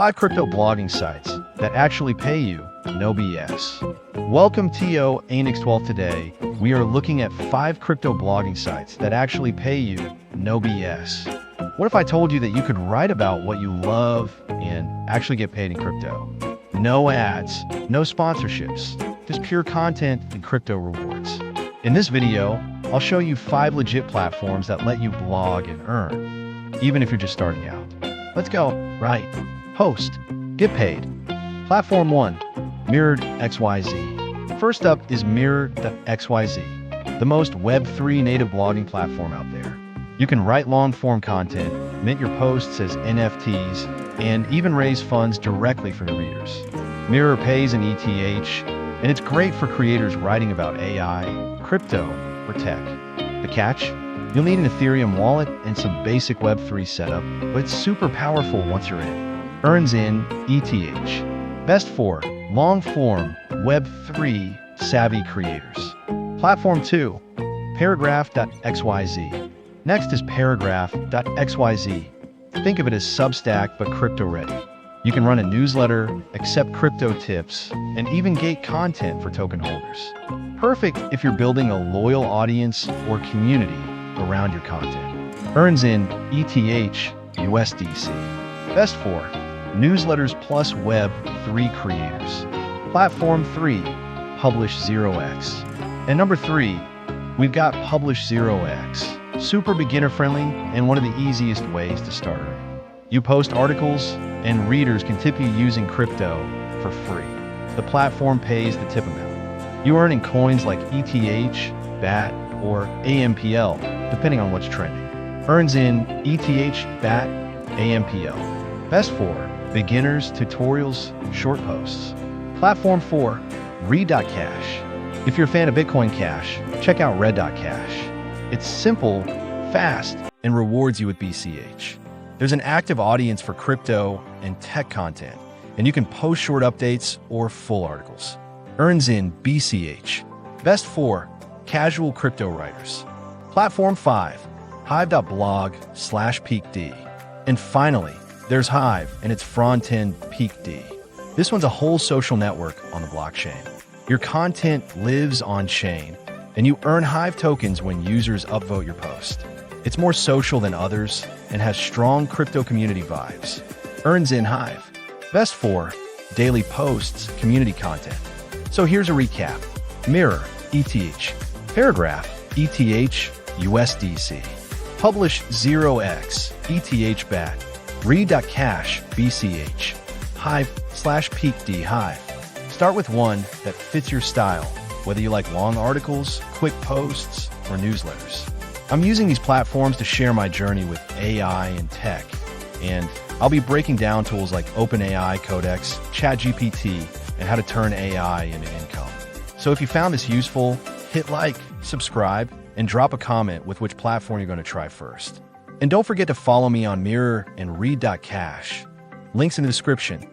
5 crypto blogging sites that actually pay you, no BS. Welcome to Anix 12. Today, we are looking at 5 crypto blogging sites that actually pay you, no BS. What if I told you that you could write about what you love and actually get paid in crypto? No ads, no sponsorships, just pure content and crypto rewards. In this video, I'll show you 5 legit platforms that let you blog and earn, even if you're just starting out. Let's go. Right. Host. Get paid. Platform 1. Mirror.xyz. First up is mirror.xyz, the most Web3 native blogging platform out there. You can write long-form content, mint your posts as NFTs, and even raise funds directly from your readers. Mirror pays in ETH, and it's great for creators writing about AI, crypto, or tech. The catch? You'll need an Ethereum wallet and some basic Web3 setup, but it's super powerful once you're in. Earns in ETH. Best for long-form Web3 savvy creators. Platform 2. Paragraph.xyz. Next is paragraph.xyz. Think of it as Substack but crypto ready. You can run a newsletter, accept crypto tips, and even gate content for token holders. Perfect if you're building a loyal audience or community around your content. Earns in ETH, USDC. Best for newsletters plus Web3 creators. Platform 3, Publish 0x. And number 3, we've got Publish 0x. Super beginner friendly and one of the easiest ways to start. You post articles and readers can tip you using crypto for free. The platform pays the tip amount. You earn in coins like ETH, BAT, or AMPL, depending on what's trending. Earns in ETH, BAT, AMPL. Best for beginners, tutorials, short posts. Platform 4, read.cash. If you're a fan of Bitcoin Cash, check out read.cash. It's simple, fast, and rewards you with BCH. There's an active audience for crypto and tech content, and you can post short updates or full articles. Earns in BCH. Best for casual crypto writers. Platform 5, hive.blog/peakd. And finally, there's Hive and its front-end peakd. This one's a whole social network on the blockchain. Your content lives on-chain, and you earn Hive tokens when users upvote your post. It's more social than others and has strong crypto community vibes. Earns in Hive. Best for daily posts, community content. So here's a recap. Mirror, ETH. Paragraph, ETH, USDC. Publish 0x, ETH BAT. Read.cash, BCH. Hive/peakd Hive. Start with one that fits your style, whether you like long articles, quick posts, or newsletters. I'm using these platforms to share my journey with AI and tech, and I'll be breaking down tools like OpenAI Codex, ChatGPT, and how to turn AI into income. So if you found this useful, hit like, subscribe, and drop a comment with which platform you're going to try first. And don't forget to follow me on Mirror and read.cash. Links in the description.